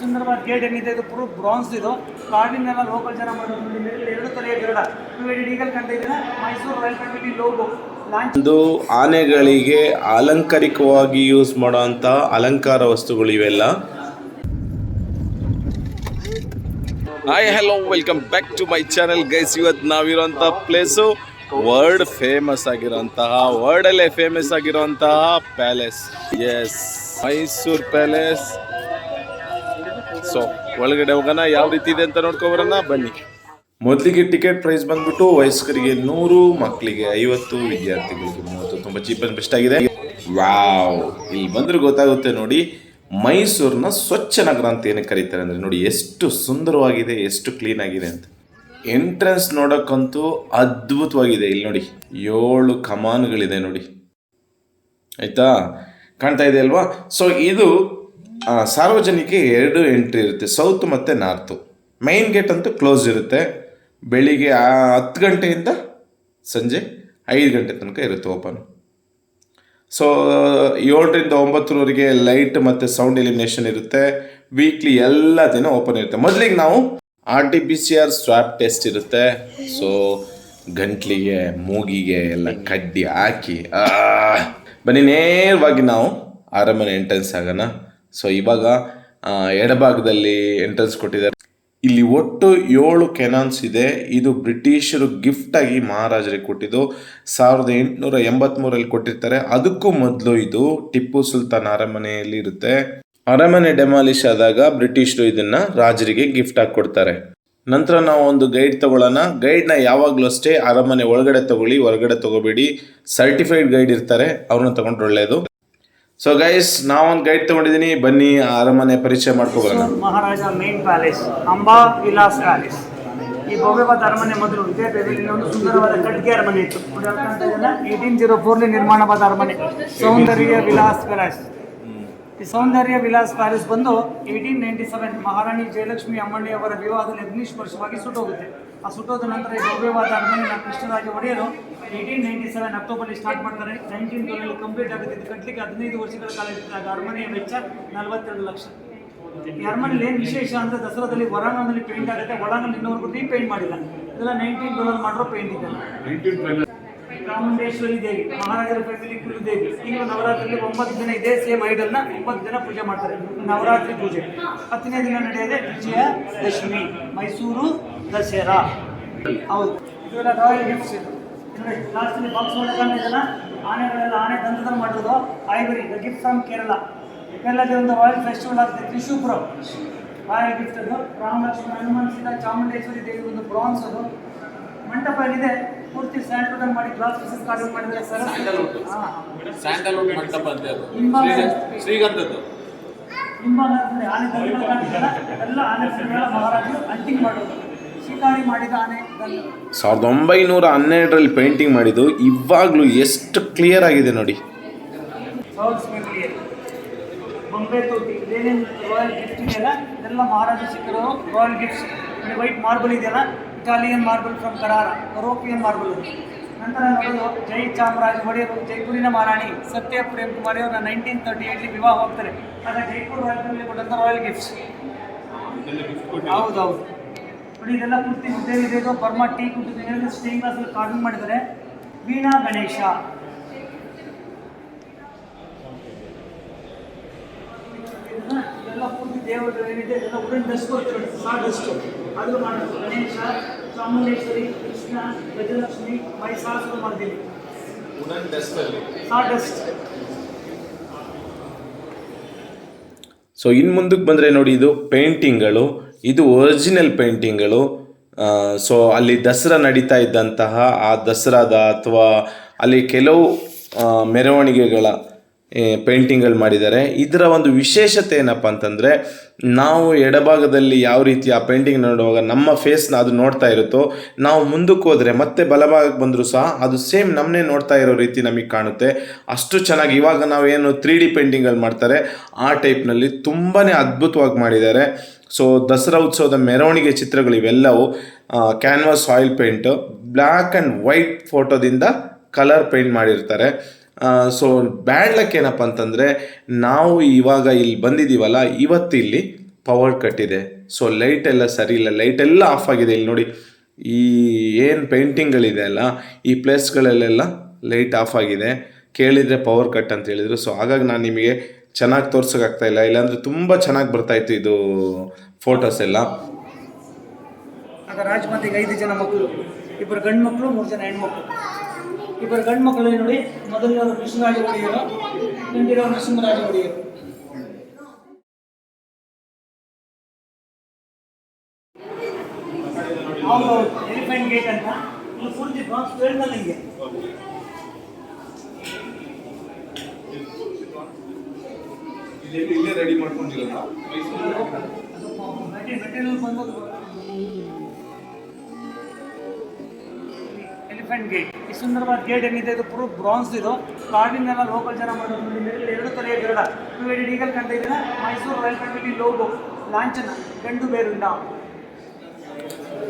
ಸುಂದರವಾದ ಗೇಟ್ ಏನಿದೆ ಇದು ಪೂರ ಬ್ರಾನ್ಸ್ ಇದು ಕಾಡಿನೆಲ್ಲ ಲೋಕಲ್ ಜನ ಮಾಡೋದು ನೋಡಿ ಮೇಲೆ ಎರಡು ತಲೆಯ ಗರುಡ ಈಗಲ್ ಕಂಡ ಇದನ್ನ ಮೈಸೂರು ರಾಯಲ್ ಫ್ಯಾಮಿಲಿ ಲೋಗೋ ಒಂದು ಆನೆಗಳಿಗೆ ಅಲಂಕಾರಿಕವಾಗಿ ಯೂಸ್ ಮಾಡುವಂಥ ಅಲಂಕಾರ ವಸ್ತುಗಳು ಇವೆಲ್ಲ. Hi hello welcome back to my channel guys. ಇವತ್ತು ನಾವಿರೋಂಥ ಪ್ಲೇಸು ವರ್ಲ್ಡ್ ಫೇಮಸ್ ಆಗಿರುವಂತಹ palace. Yes, Mysuru palace. So ಒಳಗಡೆ ಹೋಗೋಣ, ಯಾವ ರೀತಿ ಇದೆ ಅಂತ ನೋಡ್ಕೊಬರೋಣ ಬನ್ನಿ. ಮೊದಲಿಗೆ ಟಿಕೆಟ್ ಪ್ರೈಸ್ ಬಂದ್ಬಿಟ್ಟು ವಯಸ್ಕರಿಗೆ 100, ಮಕ್ಕಳಿಗೆ 50, ವಿದ್ಯಾರ್ಥಿಗಳಿಗೆ 30. ತುಂಬ ಚೀಪ್ ಅಂಡ್ ಬೆಸ್ಟ್ ಆಗಿದೆ. ವಾವ್, ಇಲ್ಲಿ ಬಂದ್ರೆ ಗೊತ್ತಾಗುತ್ತೆ ನೋಡಿ, ಮೈಸೂರನ್ನ ಸ್ವಚ್ಛ ನಗರ ಅಂತ ಏನಕ್ಕೆ ಕರೀತಾರೆ ಅಂದರೆ ನೋಡಿ ಎಷ್ಟು ಸುಂದರವಾಗಿದೆ, ಎಷ್ಟು ಕ್ಲೀನ್ ಆಗಿದೆ ಅಂತ. ಎಂಟ್ರೆನ್ಸ್ ನೋಡೋಕ್ಕಂತೂ ಅದ್ಭುತವಾಗಿದೆ. ಇಲ್ಲಿ ನೋಡಿ 7 ಕಮಾನುಗಳಿದೆ ನೋಡಿ, ಆಯಿತಾ, ಕಾಣ್ತಾ ಇದೆ ಅಲ್ವಾ. ಸೊ ಇದು ಸಾರ್ವಜನಿಕ 2 ಎಂಟ್ರಿ ಇರುತ್ತೆ, ಸೌತ್ ಮತ್ತು ನಾರ್ತು. ಮೈನ್ ಗೇಟ್ ಅಂತೂ ಕ್ಲೋಸ್ ಇರುತ್ತೆ. ಬೆಳಿಗ್ಗೆ 10 ಗಂಟೆಯಿಂದ ಸಂಜೆ 5 ಗಂಟೆ ತನಕ ಇರುತ್ತೆ ಓಪನ್. ಸೊ 7ರಿಂದ 9ರವರೆಗೆ ಲೈಟ್ ಮತ್ತು ಸೌಂಡ್ ಎಲಿಮಿನೇಷನ್ ಇರುತ್ತೆ. ವೀಕ್ಲಿ ಎಲ್ಲ ದಿನ ಓಪನ್ ಇರುತ್ತೆ. ಮೊದಲಿಗೆ ನಾವು RT-PCR ಸ್ವಾಪ್ ಟೆಸ್ಟ್ ಇರುತ್ತೆ. ಸೊ ಗಂಟ್ಲಿಗೆ ಮೂಗಿಗೆ ಎಲ್ಲ ಕಡ್ಡಿ ಹಾಕಿ ಬನ್ನಿ ನೇರವಾಗಿ ನಾವು ಅರಮನೆ ಎಂಟ್ರೆನ್ಸ್ ಆಗೋಣ. ಸೊ ಇವಾಗ ಎಡಭಾಗದಲ್ಲಿ ಎಂಟ್ರೆನ್ಸ್ ಕೊಟ್ಟಿದ್ದಾರೆ. ಇಲ್ಲಿ ಒಟ್ಟು 7 ಕೆನಾನ್ಸ್ ಇದೆ. ಇದು ಬ್ರಿಟಿಷರು ಗಿಫ್ಟಾಗಿ ಮಹಾರಾಜರಿಗೆ ಕೊಟ್ಟಿದ್ದು 1883 ಕೊಟ್ಟಿರ್ತಾರೆ. ಅದಕ್ಕೂ ಮೊದಲು ಇದು ಟಿಪ್ಪು ಸುಲ್ತಾನ್ ಅರಮನೆಯಲ್ಲಿ ಇರುತ್ತೆ. ಅರಮನೆ ಡೆಮಾಲಿಷ್ ಆದಾಗ ಬ್ರಿಟಿಷರು ಇದನ್ನ ರಾಜರಿಗೆ ಗಿಫ್ಟ್ ಆಗಿ ಕೊಡ್ತಾರೆ. ನಂತರ ನಾವು ಒಂದು ಗೈಡ್ ತಗೊಳ್ಳೋಣ. ಗೈಡ್ನ ಯಾವಾಗಲೂ ಅಷ್ಟೇ ಅರಮನೆ ಒಳಗಡೆ ತಗೊಳ್ಳಿ, ಹೊರಗಡೆ ತಗೋಬೇಡಿ. ಸರ್ಟಿಫೈಡ್ ಗೈಡ್ ಇರ್ತಾರೆ, ಅವ್ರನ್ನ ತಗೊಂಡ್ರೆ ಒಳ್ಳೆಯದು. ಸೊ ಗೈಸ್, ನಾವೊಂದು ಗೈಡ್ ತಗೊಂಡಿದ್ದೀನಿ, ಬನ್ನಿ ಅರಮನೆ ಪರಿಚಯ ಮಾಡ್ಕೋಬರೋಣ. ಮಹಾರಾಜ ಮೇನ್ ಪ್ಯಾಲೇಸ್, ಅಂಬಾ ವಿಲಾಸ್ ಪ್ಯಾಲೇಸ್. ಈ ಭವ್ಯವಾದ ಅರಮನೆ ಮೊದಲು ಇದೇ ಒಂದು ಸುಂದರವಾದ ಕಟ್ಗೆ ಅರಮನೆ ಇತ್ತು. 1804 ನಿರ್ಮಾಣವಾದ ಅರಮನೆ ಸೌಂದರ್ಯ ವಿಲಾಸ್ ಪ್ಯಾಲೇಸ್. ಈ ಸೌಂದರ್ಯ ವಿಲಾಸ್ ಪ್ಯಾಲೇಸ್ ಬಂದು 1897 ಮಹಾರಾಣಿ ಜಯಲಕ್ಷ್ಮಿ ಅಮ್ಮಣ್ಣಿ ಅವರ ವಿವಾಹದಲ್ಲಿ ಅಗ್ನಿಸ್ಪರ್ಶವಾಗಿ ಸುಟ್ಟೋಗುತ್ತೆ. ಆ ಸುಟ್ಟೋದ ನಂತರ ಈ ಭವ್ಯವಾದ ಅರಮನೆ ಕೃಷ್ಣರಾಜ ಒಡೆಯರು 1897 ಅಕ್ಟೋಬರ್ಲಿ ಸ್ಟಾರ್ಟ್ ಮಾಡ್ತಾರೆ. 1912 ಕಂಪ್ಲೀಟ್ ಆಗುತ್ತೆ. ಇದು ಕಟ್ಟಲಿಕ್ಕೆ 15 ವರ್ಷಗಳ ಕಾಲ ಇದ್ದಾಗ ಅರಮನೆಯ ವೆಚ್ಚ 42 ಲಕ್ಷ. ಈ ಅರಮನೆಯಲ್ಲಿ ಏನು ವಿಶೇಷ ಅಂದರೆ ದಸರಾದಲ್ಲಿ ಹೊರಾಂಗಣದಲ್ಲಿ ಪೇಂಟ್ ಆಗುತ್ತೆ, ಒಳಾಂಗಣ ಇನ್ನೂವರೆಗೂ ರೀಪೇಂಟ್ ಮಾಡಿಲ್ಲ. ಇದೆಲ್ಲ 1912 ಮಾಡಿರೋ ಪೇಂಟ್ ಇದೆ. ಚಾಮುಂಡೇಶ್ವರಿ ದೇವಿ, ಮಹಾರಾಜರ ಫ್ಯಾಮಿಲಿ ಕುಲದೇವಿ. ಈಗ ನವರಾತ್ರಿಯಲ್ಲಿ 9 ದಿನ ಇದೆ, ಸೇಮ್ ಐಡಲ್ನ 9 ದಿನ ಪೂಜೆ ಮಾಡ್ತಾರೆ. ನವರಾತ್ರಿ ಪೂಜೆ 10ನೇ ದಿನ ನಡೆಯೋದೆ ವಿಜಯದಶಮಿ, ಮೈಸೂರು ದಸರಾ. ಹೌದು, ಇದೆಲ್ಲ ರಾಯಲ್ ಗಿಫ್ಟ್ಸ್. ಇದು ಲಾಸ್ಟಲ್ಲಿ ಬಾಕ್ಸ್ ಒಳಗಡೆ ಇದೆಲ್ಲ ಆನೆಗಳೆಲ್ಲ ಆನೆ ದಂತದಲ್ಲಿ ಮಾಡಿರೋದು ಐವರಿ, ದ ಗಿಫ್ಟ್ ಫ್ರಮ್ ಕೇರಳದಲ್ಲಿ ಒಂದು ರಾಯಲ್ ಫೆಸ್ಟಿವಲ್ ಆಗುತ್ತೆ ತ್ರಿಶೂಪುರಂ, ರಾಯಲ್ ಗಿಫ್ಟ್. ಅದು ರಾಮ ಲಕ್ಷ್ಮಣ ಹನುಮಾನ್ ಸೀತಾ ಚಾಮುಂಡೇಶ್ವರಿ ದೇವಿ ಒಂದು ಬ್ರಾನ್ಸ್. ಅದು ಮಂಟಪ ಏನಿದೆ ಪೂರ್ತಿ ಸ್ಯಾಂಡಲ್ವುಡ್ ಮಾಡಿ ಗ್ಲಾಸ್ ಪೀಸಸ್ ಕಾರ್ವಿಂಗ್ ಮಾಡಿದ್ದಾರೆ. ಸ್ಯಾಂಡಲ್ವುಡ್ ಮಂಟಪ ಅಂತ ಅದು ಶ್ರೀಗಂಧದ್ದು ಹಿಂಭಾಗದಲ್ಲಿ ಆನೆ ಎಲ್ಲ ಆನೆ ಮಹಾರಾಜರು ಹಂಟಿಂಗ್ ಮಾಡೋದು, ಶಿಕಾರಿ ಮಾಡಿದ ಆನೆ. 1912ರಲ್ಲಿ ಪೇಂಟಿಂಗ್ ಮಾಡಿದ್ದು, ಇವಾಗಲೂ ಎಷ್ಟು ಕ್ಲಿಯರ್ ಆಗಿದೆ ನೋಡಿ. ಬೊಂಬೆ ತೊಟ್ಟಿ, ಇದೇನೇನು ರಾಯಲ್ ಗಿಫ್ಟ್ ಇದೆಯಲ್ಲ ಇದೆಲ್ಲ ಮಹಾರಾಜ ಸಿಕ್ಕಿರೋ ರಾಯಲ್ ಗಿಫ್ಟ್ಸ್. ವೈಟ್ ಮಾರ್ಬಲ್ ಇದೆಯಲ್ಲ, ಇಟಾಲಿಯನ್ ಮಾರ್ಬಲ್ ಫ್ರಮ್ ಕರಾರ, ಯುರೋಪಿಯನ್ ಮಾರ್ಬಲ್. ನಂತರ ನೋಡೋದು ಜೈ ಚಾಮರಾಜ ಒಡೆಯರು, ಜೈಪುರಿನ ಮಹಾರಾಣಿ ಸತ್ಯ ಪ್ರೇಮ್ ಕುಮಾರಿ ಅವರ 1938 ವಿವಾಹ ಹೋಗ್ತಾರೆ. ಆಗ ಜೈಪುರ್ ರಾಯಲ್ ಕೊಟ್ಟಂಥ ರಾಯಲ್ ಗಿಫ್ಟ್ಸ್. ಹೌದೌದು ನೋಡಿ, ಇದೆಲ್ಲ ಪೂರ್ತಿ ಮುದ್ದೆ ಬರ್ಮಾ ಟೀ ಕುಟ್ಟಿದ್ದು ಸ್ಟೇನ್ ಗ್ಲಾಸಲ್ಲಿ ಕಾರ್ವಿಂಗ್ ಮಾಡಿದ್ದಾರೆ. ವೀಣಾ ಗಣೇಶ, ಇದೆಲ್ಲ ಪೂರ್ತಿ ದೇವರು ಏನಿದೆ ಇದೆಲ್ಲ ಉಡನ್ ಡಸ್ಟ್ ಬರುತ್ತೆ, ಡಸ್ಟ್ ಅದು ಮಾಡೋದು. ಗಣೇಶ, ಚಾಮುಂಡೇಶ್ವರಿ, ಕೃಷ್ಣ, ಗಜಲಕ್ಷ್ಮಿ, ಮೈಸಾಸುರ ಮರ್ದಿನಿ, ಡಸ್ಟ್. ಸೊ ಇನ್ನು ಮುಂದಕ್ಕೆ ಬಂದರೆ ನೋಡಿ, ಇದು ಪೇಂಟಿಂಗ್ಗಳು, ಇದು ಒರಿಜಿನಲ್ ಪೇಂಟಿಂಗ್ಗಳು. ಸೊ ಅಲ್ಲಿ ದಸರಾ ನಡೀತಾ ಇದ್ದಂತಹ ಆ ದಸರಾದ ಅಥವಾ ಅಲ್ಲಿ ಕೆಲವು ಮೆರವಣಿಗೆಗಳ ಪೇಂಟಿಂಗ್ಗಳು ಮಾಡಿದ್ದಾರೆ. ಇದರ ಒಂದು ವಿಶೇಷತೆ ಏನಪ್ಪ ಅಂತಂದರೆ, ನಾವು ಎಡಭಾಗದಲ್ಲಿ ಯಾವ ರೀತಿ ಆ ಪೇಂಟಿಂಗ್ ನೋಡುವಾಗ ನಮ್ಮ ಫೇಸ್ನ ಅದು ನೋಡ್ತಾ ಇರುತ್ತೋ, ನಾವು ಮುಂದಕ್ಕೆ ಹೋದರೆ ಮತ್ತೆ ಬಲಭಾಗಕ್ಕೆ ಬಂದರೂ ಸಹ ಅದು ಸೇಮ್ ನಮ್ಮನ್ನೇ ನೋಡ್ತಾ ಇರೋ ರೀತಿ ನಮಗೆ ಕಾಣುತ್ತೆ. ಅಷ್ಟು ಚೆನ್ನಾಗಿ ಇವಾಗ ನಾವೇನು 3D ಪೇಂಟಿಂಗ್ಗಳು ಮಾಡ್ತಾರೆ ಆ ಟೈಪ್ನಲ್ಲಿ ತುಂಬಾ ಅದ್ಭುತವಾಗಿ ಮಾಡಿದ್ದಾರೆ. ಸೊ ದಸರಾ ಉತ್ಸವದ ಮೆರವಣಿಗೆ ಚಿತ್ರಗಳು ಇವೆಲ್ಲವೂ canvas oil paint, black and white ಫೋಟೋದಿಂದ ಕಲರ್ ಪೇಂಟ್ ಮಾಡಿರ್ತಾರೆ. ಸೊ ಬ್ಯಾಡ್ ಲಕ್ ಏನಪ್ಪ ಅಂತಂದರೆ, ನಾವು ಇವಾಗ ಇಲ್ಲಿ ಬಂದಿದ್ದೀವಲ್ಲ, ಇವತ್ತು ಇಲ್ಲಿ ಪವರ್ ಕಟ್ ಇದೆ. ಸೊ ಲೈಟ್ ಎಲ್ಲ ಸರಿ ಇಲ್ಲ, ಲೈಟ್ ಎಲ್ಲ ಆಫ್ ಆಗಿದೆ. ಇಲ್ಲಿ ನೋಡಿ, ಈ ಏನು ಪೇಂಟಿಂಗ್ಗಳಿದೆ ಅಲ್ಲ, ಈ ಪ್ಲೇಸ್ಗಳಲ್ಲೆಲ್ಲ ಲೈಟ್ ಆಫ್ ಆಗಿದೆ. ಕೇಳಿದರೆ ಪವರ್ ಕಟ್ ಅಂತ ಹೇಳಿದರು. ಸೊ ಹಾಗಾಗಿ ನಾನು ನಿಮಗೆ ಚೆನ್ನಾಗಿ ತೋರ್ಸೋಕ್ಕಾಗ್ತಾ ಇಲ್ಲ, ಇಲ್ಲಾಂದರೆ ತುಂಬ ಚೆನ್ನಾಗಿ ಬರ್ತಾಯಿತ್ತು ಇದು ಫೋಟೋಸ್ ಎಲ್ಲ. ಆಗ ರಾಜಮಾತೆಗೆ 5 ಜನ ಮಕ್ಕಳು, 2 ಗಂಡು ಮಕ್ಕಳು, 3 ಜನ ಹೆಣ್ಮಕ್ಳು. 2 ಗಂಡು ಮಕ್ಕಳು ನೋಡಿ, ಮೊದಲನೇವರು ಕೃಷ್ಣರಾಜ ಒಡೆಯರು, ಹಿಂದಿರೋರು ನರಸಿಂಹರಾಜ ಒಡೆಯರು. ಹೌದು, ಎಲಿಫೆಂಟ್ ಗೇಟ್ ಅಂತ ಇಲ್ಲಿ ಪೂರ್ತಿ ಬ್ರಾನ್ಸ್ ಪೇಂಟಲ್ಲಿ ಹಿಂಗೆ. ಇಲ್ಲೇ ರೆಡಿ ಮಾಡ್ಕೊಂಡಿರೋದು ಎಲಿಫೆಂಟ್ ಗೇಟ್. ಈ ಸುಂದರವಾದ ಗೇಟ್ ಏನಿದೆ ಇದು ಪೂರ ಬ್ರಾನ್ಸ್. ಇದು ಕಾಡಿನೆಲ್ಲ ಲೋಕಲ್ ಜನ ಮಾಡೋದು. ನೋಡಿ, 2 ತಲೆಯ ಗರುಡ, 2 ಈಗಲ್ ಕಂಡ ಇದನ್ನ ಮೈಸೂರು ರಾಯಲ್ ಫ್ಯಾಮಿಲಿ ಲೋಗೋ ಲಾಂಛನ, ಗಂಡು ಬೇರುಂಡ.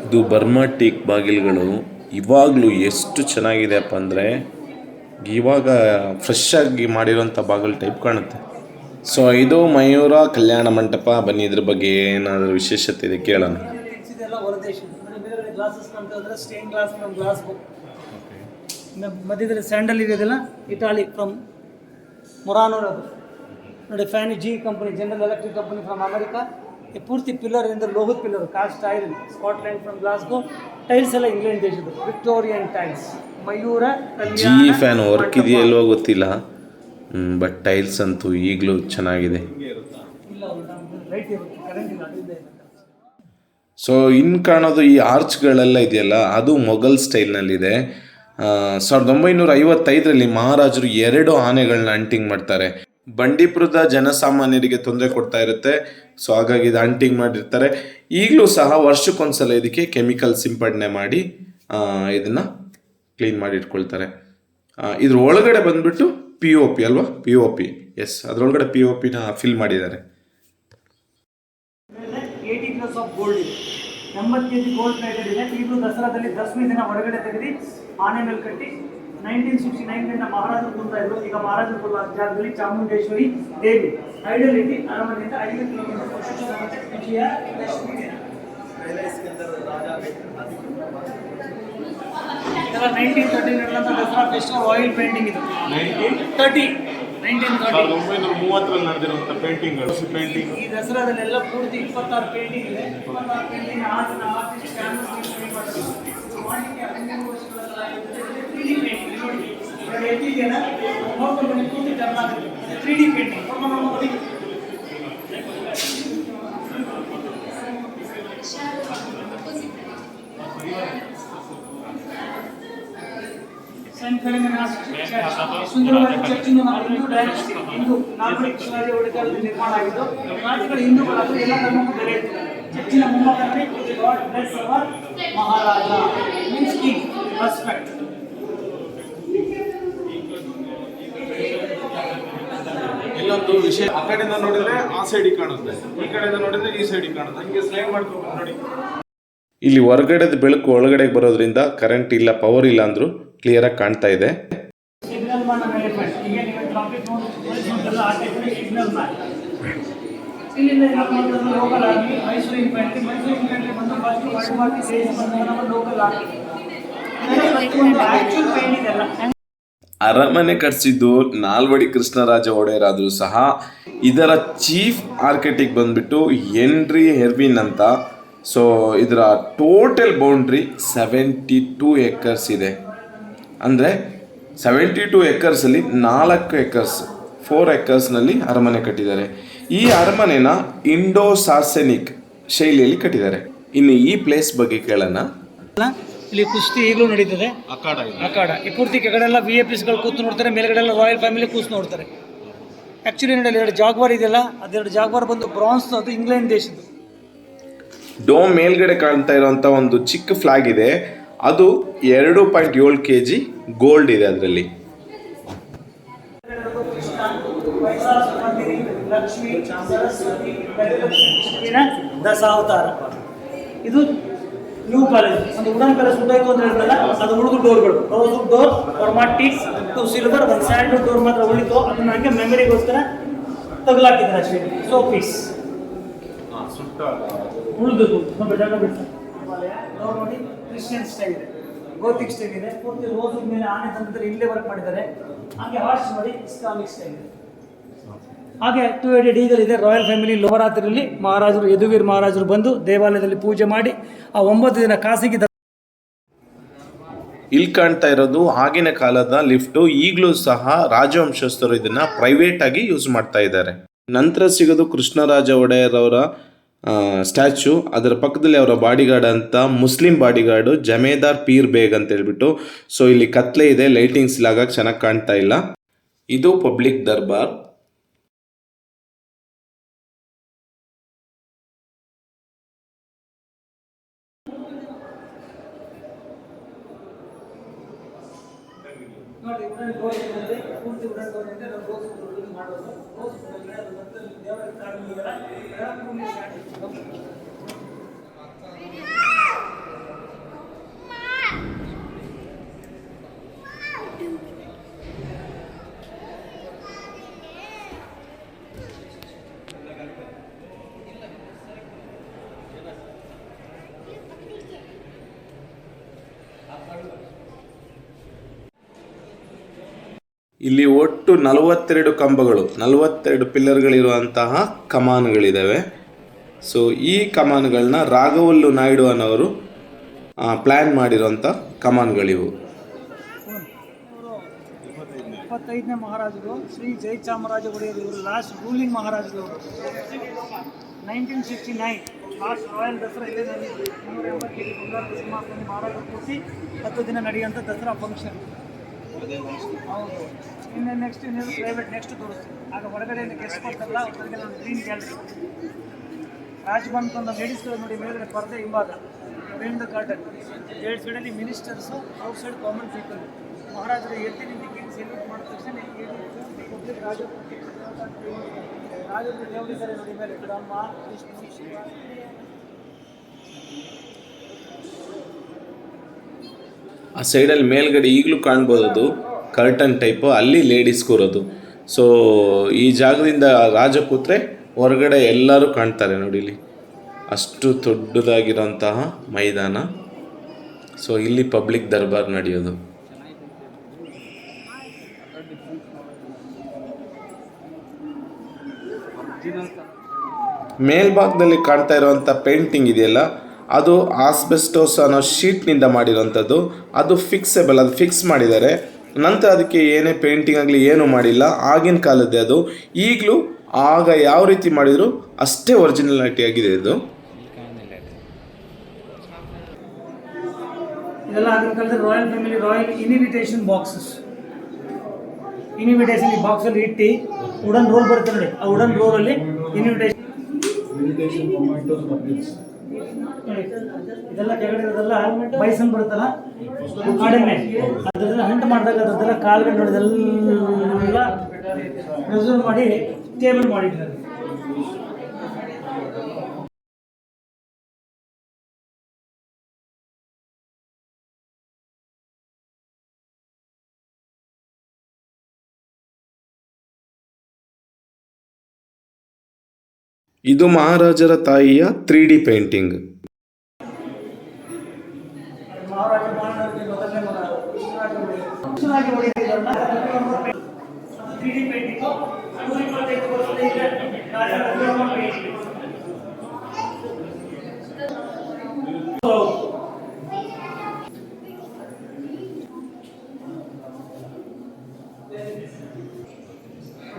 ಇದು ಬರ್ಮಾ ಟೀಕ್ ಬಾಗಿಲುಗಳು ಇವಾಗಲೂ ಎಷ್ಟು ಚೆನ್ನಾಗಿದೆಯಪ್ಪ ಅಂದರೆ, ಇವಾಗ ಫ್ರೆಶ್ ಆಗಿ ಮಾಡಿರೋಂಥ ಬಾಗಿಲು ಟೈಪ್ ಕಾಣುತ್ತೆ. ಸೊ ಇದು ಮಯೂರ ಕಲ್ಯಾಣ ಮಂಟಪ. ಬನ್ನಿ, ಇದ್ರ ಬಗ್ಗೆ ಏನಾದರೂ ವಿಶೇಷತೆ ಇದೆ ಕೇಳೋಣ. ಇದೆಲ್ಲ ಹೊರದೇಶ. ನೋಡಿ, ಗ್ಲಾಸಸ್ ಕಾಣ್ತಾ ಇದ್ರೆ stain glass from glass book. ಮಧ್ಯದಲ್ಲಿ ಸ್ಯಾಂಡಲ್ ಇದೆಯಲ್ಲ, ಇಟಾಲಿ ಫ್ರಮ್ ಮೊರಾನೋರ್. ಅದು ನೋಡಿ, ಫ್ಯಾನಿ G company, general electric company from America. ಈ ಪೂರ್ತಿ ಪಿಲ್ಲರ್ ಅಂದರೆ ಲೋಹದ pillar, cast iron, Scotland from Glasgow. Tiles ಎಲ್ಲ ಇಂಗ್ಲೆಂಡ್ ದೇಶದ್ದು, ವಿಕ್ಟೋರಿಯನ್ ಟೈಲ್ಸ್. ಮಯೂರ ಜಿ ಫ್ಯಾನ್ ವರ್ಕ್ ಇದೆಯಲ್ಲೋ ಗೊತ್ತಿಲ್ಲ, ಬಟ್ ಟೈಲ್ಸ್ ಅಂತೂ ಈಗಲೂ ಚೆನ್ನಾಗಿದೆ. ಸೊ ಇನ್ನು ಕಾಣೋದು ಈ ಆರ್ಚ್ಗಳೆಲ್ಲ ಇದೆಯಲ್ಲ, ಅದು ಮೊಘಲ್ ಸ್ಟೈಲ್ನಲ್ಲಿದೆ. 1955ರಲ್ಲಿ ಮಹಾರಾಜರು 2 ಆನೆಗಳನ್ನ ಹಂಟಿಂಗ್ ಮಾಡ್ತಾರೆ. ಬಂಡೀಪುರದ ಜನಸಾಮಾನ್ಯರಿಗೆ ತೊಂದರೆ ಕೊಡ್ತಾ ಇರುತ್ತೆ. ಸೊ ಹಾಗಾಗಿ ಇದು ಹಂಟಿಂಗ್ ಮಾಡಿರ್ತಾರೆ. ಈಗಲೂ ಸಹ ವರ್ಷಕ್ಕೊಂದ್ಸಲ ಇದಕ್ಕೆ ಕೆಮಿಕಲ್ ಸಿಂಪಡಣೆ ಮಾಡಿ ಇದನ್ನು ಕ್ಲೀನ್ ಮಾಡಿ ಇಟ್ಕೊಳ್ತಾರೆ. ಇದ್ರ ಒಳಗಡೆ ಬಂದ್ಬಿಟ್ಟು POP ಅಲ್ವಾ, POP, ಎಸ್, ಅದರೊಳಗಡೆ POPನ ಫಿಲ್ ಮಾಡಿದ್ದಾರೆ. 80 ಗ್ರಾಮ್ಸ್ ಆಫ್ ಗೋಲ್ಡ್ ಇದೆ, 80 kg ಗೋಲ್ಡ್ ಪ್ಲೇಟೆಡ್ ಇದೆ. ಈಗಲೂ ದಸರಾದಲ್ಲಿ ದಶಮಿ ದಿನ ಹೊರಗಡೆ ತೆಗೆದು ಆನೆ ಮೇಲೆ ಕಟ್ಟಿ 1969 ಮಹಾರಾಜರು ಕೊಡ್ತಾ ಇದ್ರು. ಈಗ ಮಹಾರಾಜರು ಕೊಡುವ ಜಾಗದಲ್ಲಿ ಚಾಮುಂಡೇಶ್ವರಿ ದೇವಿ ಐಡಲಿಟಿ ಅರಮನೆಯಿಂದ 5 ಕಿಲೋಮೀಟರ್ ವಿಜಯ ದಶಮಿ ದಿನ. ಇದೆಲ್ಲ 1930 ನಡೆದಂಥ ದಸರಾ ಫೆಸ್ಟಿವಲ್ ಆಯಿಲ್ ಪೇಂಟಿಂಗ್. ಇದು 1930ರಲ್ಲಿ ನಡೆದಿರುವಂಥ ಪೇಂಟಿಂಗ್ಗಳು. ಈ ದಸರಾದಲ್ಲೆಲ್ಲ ಪೂರ್ತಿ 26 ಪೇಂಟಿಂಗ್ ಇದೆ. 26 ಪೇಂಟಿಂಗ್ ಆರ್ಟಿಸ್ಟ್ ಕ್ಯಾನ್ವಸ್ ಮಾಡೋದು. ಮಾಡಲಿಕ್ಕೆ 15 ವರ್ಷಗಳ 3D ಪೇಂಟಿಂಗ್ ನೋಡಿ, ಎತ್ತಿದೆಯಲ್ಲ ನೋಡ್ಕೊಂಡು ಪೂರ್ತಿ ಟರ್ನ್ ಆಗುತ್ತೆ. 3D ಪೇಂಟಿಂಗ್ ನೋಡಿ. ಸುಂದರವಾದ ಚರ್ಚಿನ ಹಿಂದೂ ಡೈನೆಸ್ಟಿ, ಹಿಂದೂ ನಾಲ್ಕು ಕೃಷ್ಣರಾಜ ಒಡೆಯರಲ್ಲಿ ನಿರ್ಮಾಣ ಆಗಿದ್ದು. ನಾಟಿಗಳು ಹಿಂದೂಗಳಾದರೂ ಎಲ್ಲ ಧರ್ಮಕ್ಕೂ ಬೆಲೆ ಇರ್ತದೆ. ಚರ್ಚಿನ ಮುಂಭಾಗದಲ್ಲಿ ಗಾಡ್ ಬ್ಲೆಸ್ ಅವರ್ ಮಹಾರಾಜ, ಮೀನ್ಸ್ ಕಿಂಗ್, ರೆಸ್ಪೆಕ್ಟ್. ಇಲ್ಲೊಂದು ವಿಷಯ, ಆ ಕಡೆಯಿಂದ ನೋಡಿದ್ರೆ ಆ ಸೈಡಿಗೆ ಕಾಣುತ್ತೆ, ಈ ಕಡೆಯಿಂದ ನೋಡಿದ್ರೆ ಈ ಸೈಡಿಗೆ ಕಾಣುತ್ತೆ. ಹಂಗೆ ಸ್ಲೈಡ್ ಮಾಡ್ಕೊಂಡು ನೋಡಿ. ಇಲ್ಲಿ ಹೊರಗಡೆದ ಬೆಳಕು ಒಳಗಡೆ ಬರೋದ್ರಿಂದ ಕರೆಂಟ್ ಇಲ್ಲ, ಪವರ್ ಇಲ್ಲ ಅಂದ್ರೂ ಕ್ಲಿಯರ್ ಆಗಿ ಕಾಣ್ತಾ ಇದೆ. Signal man elephant. ಈಗ ನೀವು ಟ್ರಾಫಿಕ್ ನೋಡಿದ್ರಲ್ಲ, ಆ ಟೈಪಲ್ಲಿ ಸಿಗ್ನಲ್ ಮ್ಯಾನ್. ಇಲ್ಲಿಂದ ಲೋಕಲ್ ಆರ್ಮಿ, ಮೈಸೂರು ಇನ್ಫೆಂಟ್ರಿ ಬಂದು ಫಸ್ಟ್ ವರ್ಲ್ಡ್ ವಾರ್ ಸೇರಿ ಬಂದ ಲೋಕಲ್ ಆರ್ಮಿ. ಆಕ್ಚುಲ್ ಪೇಂಟ್ ಇದೆಲ್ಲ. ಅರಮನೆ ಕಟ್ಸಿದ್ದು ನಾಲ್ವಡಿ ಕೃಷ್ಣರಾಜ ಒಡೆಯರಾದರೂ ಸಹ ಇದರ ಚೀಫ್ ಆರ್ಕಿಟೆಕ್ಟ್ ಬಂದ್ಬಿಟ್ಟು ಹೆನ್ರಿ ಹೆರ್ವಿನ್ ಅಂತ. ಸೊ ಇದರ ಟೋಟಲ್ ಬೌಂಡ್ರಿ 72 ಎಕರ್ಸ್ ಇದೆ. ಅಂದರೆ 72 ಎಕರ್ಸಲ್ಲಿ 4 ಎಕರ್ಸ್, 4 ಎಕರ್ಸ್ನಲ್ಲಿ ಅರಮನೆ ಕಟ್ಟಿದ್ದಾರೆ. ಈ ಅರಮನೆನ ಇಂಡೋ ಸಾರ್ಸೆನಿಕ್ ಶೈಲಿಯಲ್ಲಿ ಕಟ್ಟಿದ್ದಾರೆ. ಇನ್ನು ಈ ಪ್ಲೇಸ್ ಬಗ್ಗೆ ಕೇಳೋಣ. ಇಲ್ಲಿ ಕುಸ್ತಿ ಈಗಲೂ ನಡೀತದೆ. ಅಖಾಡ ಈ ಪೂರ್ತಿ ಕೆಳಗಡೆಲ್ಲ VIPsಗಳು ಕೂತು ನೋಡ್ತಾರೆ, ಮೇಲ್ಗಡೆ ಎಲ್ಲ ರಾಯಲ್ ಫ್ಯಾಮಿಲಿ ಕೂತು ನೋಡ್ತಾರೆ. ಆ್ಯಕ್ಚುಲಿ ನೋಡಿ, 2 ಜಾಗ್ವಾರ್ ಇದೆಯಲ್ಲ, ಅದೆರಡು ಜಾಗ್ವಾರ್ ಬಂದು ಬ್ರಾನ್ಸ್, ಅದು ಇಂಗ್ಲೆಂಡ್ ದೇಶದ್ದು. ಡೋಮ್ ಮೇಲ್ಗಡೆ ಕಾಣ್ತಾ ಇರುವಂಥ ಒಂದು ಚಿಕ್ಕ ಫ್ಲಾಗ್ ಇದೆ, ಅದು 2.7 kg ಗೋಲ್ಡ್ ಇದೆ ಅದರಲ್ಲಿ. ಲಕ್ಷ್ಮಿ, ಸರಸ್ವತಿ, ದಶಾವತಾರ. ಇದು ನ್ಯೂ ಪ್ಯಾಲೇಸ್. ಒಂದು ವುಡನ್ ಪ್ಯಾಲೇಸ್ ಉಂಟಾಯ್ತು ಅಂತ ಹೇಳಿದ್ನಲ್ಲ, ಅದು ಉಳಿದು ಡೋರ್ಗಳು. ರೋಸ್ ಡೋರ್, ಫಾರ್ಮಾಟಿಕ್, 2 ಸಿಲ್ವರ್, 1 ಸ್ಯಾಂಡಲ್ ಡೋರ್ ಮಾತ್ರ ಉಳಿತು. ಅದನ್ನ ಹಂಗೆ ಮೆಮರಿಗೋಸ್ಕರ ತಗಲಾಕಿದ್ದಾರೆ ಅಷ್ಟೇ. So piece. ಉಳಿದು ಸ್ವಲ್ಪ ಜಾಗ ಬಿಡ್ತಾರೆ ನೋಡಿ ಕ್ರಿಶ್ಚಿಯನ್ ಸ್ಟೈಲ್ ಇದೆ, ಗೋತಿಕ್ ಸ್ಟೈಲ್ ಇದೆ, ಪೂರ್ತಿ ರೋಸ್ ಮೇಲೆ ಆನೆ ತಂತ್ರ ಇಲ್ಲೇ ವರ್ಕ್ ಮಾಡಿದ್ದಾರೆ. ಹಾಗೆ ಹಾರ್ಸ್ ನೋಡಿ ಇಸ್ಲಾಮಿಕ್ ಸ್ಟೈಲ್ ಇದೆ. ಹಾಗೆ 2 ಈಗಲ್ ಇದೆ. ರಾಯಲ್ ಫ್ಯಾಮಿಲಿ ನವರಾತ್ರಿಯಲ್ಲಿ ಮಹಾರಾಜರು ಯದುವೀರ್ ಮಹಾರಾಜರು ಬಂದು ದೇವಾಲಯದಲ್ಲಿ ಪೂಜೆ ಮಾಡಿ ಆ 9 ದಿನ ಖಾಸಗಿ ಇಲ್ಲಿ ಕಾಣ್ತಾ ಇರೋದು ಆಗಿನ ಕಾಲದ ಲಿಫ್ಟು. ಈಗಲೂ ಸಹ ರಾಜವಂಶಸ್ಥರು ಇದನ್ನ ಪ್ರೈವೇಟ್ ಆಗಿ ಯೂಸ್ ಮಾಡ್ತಾ ಇದ್ದಾರೆ. ನಂತರ ಸಿಗೋದು ಕೃಷ್ಣರಾಜ ಒಡೆಯರ್ ಅವರ ಸ್ಟ್ಯಾಚ್ಯೂ. ಅದರ ಪಕ್ಕದಲ್ಲಿ ಅವರ ಬಾಡಿಗಾರ್ಡ್ ಅಂತ ಮುಸ್ಲಿಂ ಬಾಡಿಗಾರ್ಡು ಜಮೇದಾರ್ ಪೀರ್ ಬೇಗ್ ಅಂತ ಹೇಳ್ಬಿಟ್ಟು. ಸೊ ಇಲ್ಲಿ ಕತ್ಲೆ ಇದೆ, ಲೈಟಿಂಗ್ಸ್ ಇಲ್ಲಾಗ ಚೆನ್ನಾಗಿ ಕಾಣ್ತಾ ಇಲ್ಲ. ಇದು ಪಬ್ಲಿಕ್ ದರ್ಬಾರ್. ನೋಡಿ ಪೂರ್ತಿ ಮಾಡೋದು ಇಲ್ಲಿ ಒಟ್ಟು 42 ಕಂಬಗಳು, 42 ಪಿಲ್ಲರ್ಗಳಿರುವಂತಹ ಕಮಾನುಗಳಿದ್ದಾವೆ. ಸೊ ಈ ಕಮಾನುಗಳನ್ನ ರಾಘವಲ್ಲು ನಾಯ್ಡು ಅನ್ನೋರು ಪ್ಲ್ಯಾನ್ ಮಾಡಿರೋಂಥ ಕಮಾನುಗಳಿವು. 25ನೇ ಮಹಾರಾಜರು ಶ್ರೀ ಜಯಚಾಮರಾಜ ಒಡೆಯರ್ ಇವರು ಲಾಸ್ಟ್ ರೂಲಿಂಗ್ ಮಹಾರಾಜರು. 1969 ಲಾಸ್ಟ್ ರಾಯಲ್ ದಸರಾ ಇಲ್ಲೇ ನಡೆಯಿತು. 280 ಬಂಗಾರದ ಸಿಂಹಾಸನ ಮಹಾರಾಜರು ಕೂರಿಸಿ 10 ದಿನ ನಡೆಯುವಂಥ ದಸರಾ ಫಂಕ್ಷನ್. ಹೌದು. ಇನ್ನು ನೆಕ್ಸ್ಟ್ ಇನ್ನೇನು ಪ್ರೈವೇಟ್ ನೆಕ್ಸ್ಟ್ ತೋರಿಸ್ತೀವಿ. ಆಗ ಹೊರಗಡೆಯಿಂದ ಗೆಸ್ಟ್ ಬರ್ತಾರಲ್ಲ ಅವ್ರಿಗೆ ಒಂದು ಗ್ರೀನ್ ಗ್ಯಾಲರಿ. ರಾಜಭವನಕ್ಕೆ ಒಂದು ಲೇಡೀಸ್ಗಳು ನೋಡಿ ಮೇಲ್ಗಡೆ ಪರ್ದೆ ಹಿಂಭಾಗ ಬೆಂಡ್ ದ ಕರ್ಟನ್. 2 ಸೈಡಲ್ಲಿ ministers, out side common people. ಮಹಾರಾಜರು ಎತ್ತಿ ನಿಂತಿಗೆ ಸೆಲ್ಯೂಟ್ ಮಾಡಿದ ತಕ್ಷಣ ಪಬ್ಲಿಕ್ ರಾಜರು ದೇವರಿದ್ದಾರೆ ನೋಡಿ ಮೇಲೆ ಬ್ರಹ್ಮ ವಿಷ್ಣು ಶಿವ. ಆ ಸೈಡಲ್ಲಿ ಮೇಲ್ಗಡೆ ಈಗಲೂ ಕಾಣ್ಬೋದು, ಅದು ಕರ್ಟನ್ ಟೈಪು, ಅಲ್ಲಿ ಲೇಡೀಸ್ ಕೂರೋದು. ಸೊ ಈ ಜಾಗದಿಂದ ರಾಜ ಕೂತ್ರೆ ಹೊರಗಡೆ ಎಲ್ಲರೂ ಕಾಣ್ತಾರೆ ನೋಡಿ ಇಲ್ಲಿ. ಅಷ್ಟು ದೊಡ್ಡದಾಗಿರೋಂತಹ ಮೈದಾನ. ಸೊ ಇಲ್ಲಿ ಪಬ್ಲಿಕ್ ದರ್ಬಾರ್ ನಡೆಯೋದು. ಮೇಲ್ಭಾಗದಲ್ಲಿ ಕಾಣ್ತಾ ಇರುವಂಥ ಪೇಂಟಿಂಗ್ ಇದೆಯಲ್ಲ, ಅದು ಆಸ್ಬೆಸ್ಟೋಸ್ ಅನ್ನೋ ಶೀಟ್ನಿಂದ ಮಾಡಿರೋಂಥದ್ದು. ಅದು ಫಿಕ್ಸೆಬಲ್, ಅದು ಫಿಕ್ಸ್ ಮಾಡಿದ್ದಾರೆ. ನಂತರ ಅದಕ್ಕೆ ಏನೇ ಪೇಂಟಿಂಗ್ ಆಗಲಿ ಏನೂ ಮಾಡಿಲ್ಲ. ಆಗಿನ ಕಾಲದ್ದೇ ಅದು. ಈಗಲೂ ಆಗ ಯಾವ ರೀತಿ ಮಾಡಿದ್ರು ಅಷ್ಟೇ ಒರಿಜಿನಾಲಿಟಿ ಆಗಿದೆ ಇದು. ಇದೆಲ್ಲ ಆಗಿನ ಕಾಲದಲ್ಲಿ royal family royal invitation boxes. Invitation ಈ ಬಾಕ್ಸಲ್ಲಿ ಇಟ್ಟು ವುಡನ್ ರೋಲ್ ಬರುತ್ತೆ ನೋಡಿ, ಆ ವುಡನ್ ರೋಲಲ್ಲಿ ಇನ್ವಿಟೇಷನ್ ಇದೆಲ್ಲ ಕೆಳಗಡೆ ಇರೋದೆಲ್ಲ ಬೈಸನ್ ಬರುತ್ತಲ್ಲ ಕಡಿಮೆ, ಅದೆಲ್ಲ ಹಂಟ್ ಮಾಡಿದಾಗ ಅದೆಲ್ಲ ಕಾಲ್ಗಡೆ ನೋಡಿದೆಲ್ಲ ರಿಸರ್ವ್ ಮಾಡಿ ಟೇಬಲ್ ಮಾಡಿದ್ದಾರೆ. ಇದು ಮಹಾರಾಜರ ತಾಯಿಯ 3D painting.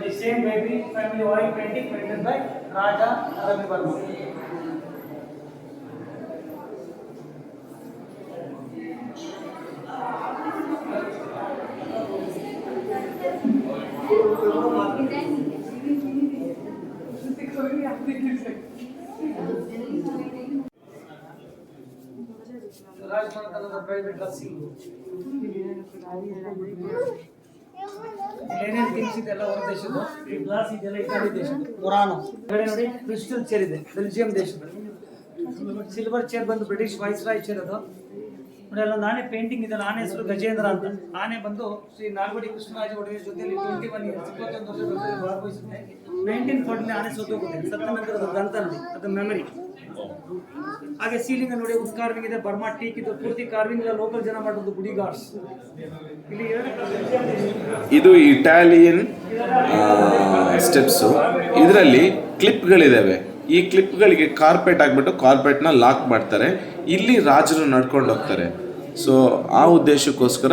The same baby family oil painting painted by Raja Ravi Verma. Rajbhavan private dressing. ಏನೇನು ಥಿಂಗ್ಸ್ ಇದೆಲ್ಲ ಹೊರ ದೇಶದ್ದು. ಈ ಗ್ಲಾಸ್ ಇದೆಲ್ಲ ಇಟಾಲಿ ದೇಶದ್ದು. ಮೊರಾನೋ ಕಡೆ ನೋಡಿ ಕ್ರಿಸ್ಟಲ್ ಚೇರ್ ಇದೆ, ಬೆಲ್ಜಿಯಂ ದೇಶದ್ದು. ಸಿಲ್ವರ್ ಚೇರ್ ಬಂದು ಬ್ರಿಟಿಷ್ ವೈಸ್ ರಾಯ್ ಚೇರ್ ಅದು. ನೋಡಿ ಅಲ್ಲೊಂದು ಆನೆ ಪೇಂಟಿಂಗ್ ಇದೆ, ಆನೆ ಹೆಸರು ಗಜೇಂದ್ರ ಅಂತ. ಆನೆ ಬಂದು ಶ್ರೀ ನಾಲ್ವಡಿ ಕೃಷ್ಣರಾಜ ಒಡೆಯರ್ ಜೊತೆಯಲ್ಲಿ 21 ಇಯರ್ಸ್ 21 ವರ್ಷ ಭಾಗವಹಿಸುತ್ತೆ. 1940 ಆನೆ ಸೋತೋಗುತ್ತೆ ಸತ್ಯನಗರದ ದಂತಲ್ಲಿ, ಅದು ಮೆಮರಿ. ಹಾಗೆ ಸೀಲಿಂಗ್ ನೋಡಿ ವುಡ್ ಕಾರ್ವಿಂಗ್ ಇದೆ, ಬರ್ಮಾ ಟೀಕ್ ಇದು ಪೂರ್ತಿ ಕಾರ್ವಿಂಗ್ ಲೋಕಲ್ ಜನ ಮಾಡೋದು ಗುಡಿ ಗಾರ್ಡ್ಸ್. ಇಲ್ಲಿ ಇದು ಇಟಾಲಿಯನ್ ಸ್ಟೆಪ್ಸು. ಇದರಲ್ಲಿ ಕ್ಲಿಪ್ಗಳಿದ್ದಾವೆ. ಈ ಕ್ಲಿಪ್ಗಳಿಗೆ ಕಾರ್ಪೆಟ್ ಆಗಿಬಿಟ್ಟು ಕಾರ್ಪೆಟ್ನ ಲಾಕ್ ಮಾಡ್ತಾರೆ. ಇಲ್ಲಿ ರಾಜರು ನಡ್ಕೊಂಡು ಹೋಗ್ತಾರೆ. ಸೊ ಆ ಉದ್ದೇಶಕ್ಕೋಸ್ಕರ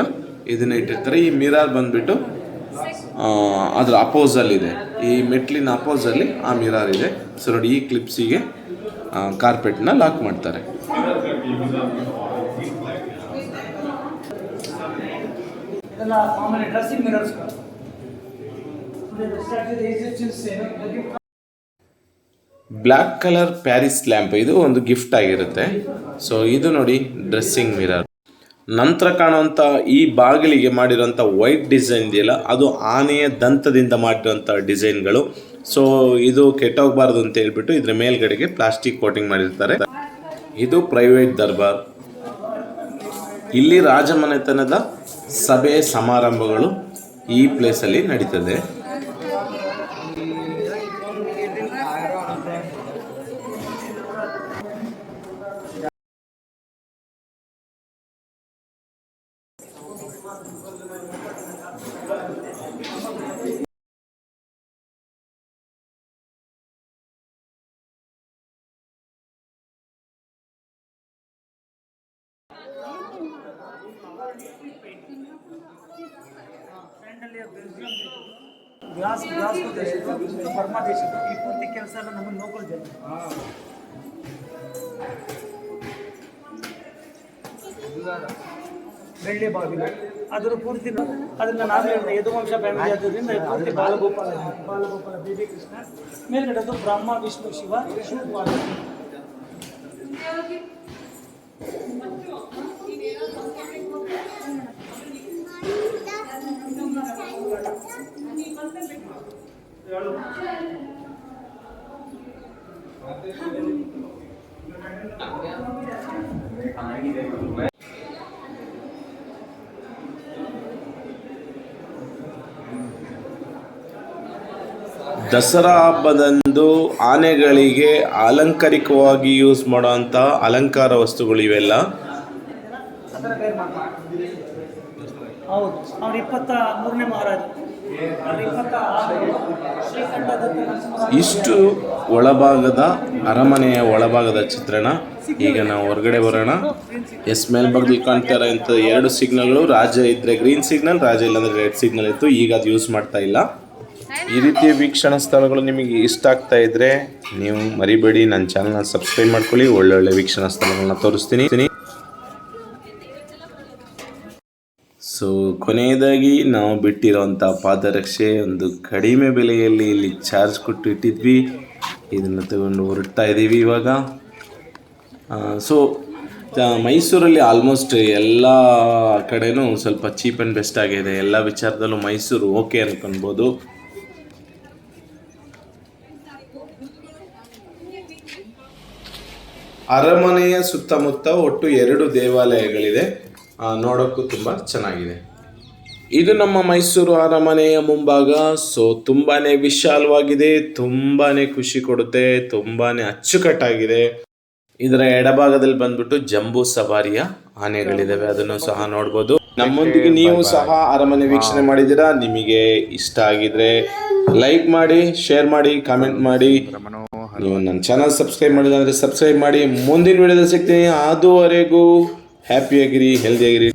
ಇದನ್ನ ಇಟ್ಟಿರ್ತಾರೆ. ಈ ಮಿರರ್ ಬಂದ್ಬಿಟ್ಟು ಅದರ ಅಪೋಸಲ್ಲಿದೆ, ಈ ಮೆಟ್ಲಿನ ಅಪೋಸಲ್ಲಿ ಆ ಮಿರರ್ ಇದೆ. ಸೊ ನೋಡಿ ಈ ಕ್ಲಿಪ್ಸಿಗೆ ಕಾರ್ಪೆಟ್ನ ಲಾಕ್ ಮಾಡ್ತಾರೆ. ಇದೆಲ್ಲ ಮಾಮೂಲಿ dressing mirrors. Black colour Paris lamp, ಇದು ಒಂದು ಗಿಫ್ಟ್ ಆಗಿರುತ್ತೆ. ಸೊ ಇದು ನೋಡಿ ಡ್ರೆಸ್ಸಿಂಗ್ ಮಿರರ್. ನಂತರ ಕಾಣುವಂಥ ಈ ಬಾಗಿಲಿಗೆ ಮಾಡಿರೋಂಥ ವೈಟ್ ಡಿಸೈನ್ ಇದೆಯಲ್ಲ, ಅದು ಆನೆಯ ದಂತದಿಂದ ಮಾಡಿರೋಂಥ ಡಿಸೈನ್ಗಳು. ಸೊ ಇದು ಕೆಟ್ಟೋಗಬಾರ್ದು ಅಂತ ಹೇಳ್ಬಿಟ್ಟು ಇದ್ರ ಮೇಲ್ಗಡೆಗೆ ಪ್ಲಾಸ್ಟಿಕ್ ಕೋಟಿಂಗ್ ಮಾಡಿರ್ತಾರೆ. ಇದು ಪ್ರೈವೇಟ್ ದರ್ಬಾರ್. ಇಲ್ಲಿ ರಾಜಮನೆತನದ ಸಭೆ ಸಮಾರಂಭಗಳು ಈ ಪ್ಲೇಸಲ್ಲಿ ನಡೀತದೆ. ಗ್ಲಾಸ್ ದೇಶದ್ದು, ಬರ್ಮಾ ದೇಶದ್ದು, ಈ ಪೂರ್ತಿ ಕೆಲಸ ಎಲ್ಲ ನಮಗೆ ಲೋಕಲ್ ಜನ. ಬೆಳ್ಳಿ ಬಾಗಿಲು ಅದರ ಪೂರ್ತಿ ಅದನ್ನ ನಾವೇ ಯದುವಂಶ ಫ್ಯಾಮಿಲಿ ಆದ್ದರಿಂದ ಪೂರ್ತಿ ಬಾಲಗೋಪಾಲ ಬೇಬಿ ಕೃಷ್ಣ. ಮೇಲ್ಗಡೆ ಅದು ಬ್ರಹ್ಮ ವಿಷ್ಣು ಶಿವ ಶಿವಪಾಲ. ದಸರಾ ಹಬ್ಬದಂದು ಆನೆಗಳಿಗೆ ಅಲಂಕಾರಿಕವಾಗಿ ಯೂಸ್ ಮಾಡುವಂಥ ಅಲಂಕಾರ ವಸ್ತುಗಳು ಇವೆಲ್ಲ. ಹೌದು, ಅವ್ರು 23ನೇ ಮಹಾರಾಜ. ಇಷ್ಟು ಒಳಭಾಗದ ಅರಮನೆಯ ಒಳಭಾಗದ ಚಿತ್ರಣ. ಈಗ ನಾವು ಹೊರಗಡೆ ಬರೋಣ. ಮೇಲ್ಭಾಗದಲ್ಲಿ ಕಾಣ್ತಾ ಇಂಥ 2 ಸಿಗ್ನಲ್ಗಳು, ರಾಜ ಇದ್ರೆ ಗ್ರೀನ್ ಸಿಗ್ನಲ್, ರಾಜ ಇಲ್ಲಾಂದ್ರೆ ರೆಡ್ ಸಿಗ್ನಲ್ ಇತ್ತು. ಈಗ ಅದು ಯೂಸ್ ಮಾಡ್ತಾ ಇಲ್ಲ. ಈ ರೀತಿಯ ವೀಕ್ಷಣಾ ಸ್ಥಳಗಳು ನಿಮಗೆ ಇಷ್ಟ ಆಗ್ತಾ ಇದ್ರೆ ನೀವು ಮರಿಬೇಡಿ ನನ್ನ ಚಾನಲ್ನ ಸಬ್ಸ್ಕ್ರೈಬ್ ಮಾಡ್ಕೊಳ್ಳಿ. ಒಳ್ಳೊಳ್ಳೆ ವೀಕ್ಷಣಾ ಸ್ಥಳಗಳನ್ನ ತೋರಿಸ್ತೀನಿ. ಸೊ ಕೊನೆಯದಾಗಿ ನಾವು ಬಿಟ್ಟಿರೋಂಥ ಪಾದರಕ್ಷೆ ಒಂದು ಕಡಿಮೆ ಬೆಲೆಯಲ್ಲಿ ಇಲ್ಲಿ ಚಾರ್ಜ್ ಕೊಟ್ಟು ಇಟ್ಟಿದ್ವಿ. ಇದನ್ನು ತಗೊಂಡು ಹೊರಡ್ತಾ ಇದ್ದೀವಿ ಇವಾಗ. ಸೊ ಮೈಸೂರಲ್ಲಿ ಆಲ್ಮೋಸ್ಟ್ ಎಲ್ಲ ಕಡೆನೂ ಸ್ವಲ್ಪ ಚೀಪ್ ಆ್ಯಂಡ್ ಬೆಸ್ಟ್ ಆಗಿದೆ. ಎಲ್ಲ ವಿಚಾರದಲ್ಲೂ ಮೈಸೂರು ಓಕೆ ಅನ್ಕೊಳ್ಬೋದು. ಅರಮನೆಯ ಸುತ್ತಮುತ್ತ ಒಟ್ಟು 2 ದೇವಾಲಯಗಳಿದೆ. ನೋಡೋಕ್ಕೂ ತುಂಬ ಚೆನ್ನಾಗಿದೆ. ಇದು ನಮ್ಮ ಮೈಸೂರು ಅರಮನೆಯ ಮುಂಭಾಗ. ಸೊ ತುಂಬಾ ವಿಶಾಲವಾಗಿದೆ, ತುಂಬಾ ಖುಷಿ ಕೊಡುತ್ತೆ, ತುಂಬಾ ಅಚ್ಚುಕಟ್ಟಾಗಿದೆ. ಇದರ ಎಡಭಾಗದಲ್ಲಿ ಬಂದ್ಬಿಟ್ಟು ಜಂಬೂ ಸವಾರಿಯ ಆನೆಗಳಿದಾವೆ, ಅದನ್ನು ಸಹ ನೋಡ್ಬೋದು. ನಮ್ಮೊಂದಿಗೆ ನೀವು ಸಹ ಅರಮನೆ ವೀಕ್ಷಣೆ ಮಾಡಿದ್ದೀರಾ. ನಿಮಗೆ ಇಷ್ಟ ಆಗಿದ್ರೆ ಲೈಕ್ ಮಾಡಿ, ಶೇರ್ ಮಾಡಿ, ಕಾಮೆಂಟ್ ಮಾಡಿ. ನೀವು ನನ್ನ ಚಾನಲ್ ಸಬ್ಸ್ಕ್ರೈಬ್ ಮಾಡಿಲ್ಲ ಅಂದರೆ ಸಬ್ಸ್ಕ್ರೈಬ್ ಮಾಡಿ. ಮುಂದಿನ ವಿಡಿಯೋದಲ್ಲಿ ಸಿಗ್ತೀನಿ. ಅದುವರೆಗೂ ಹ್ಯಾಪಿಯಾಗಿರಿ, ಹೆಲ್ದಿಯಾಗಿರಿ.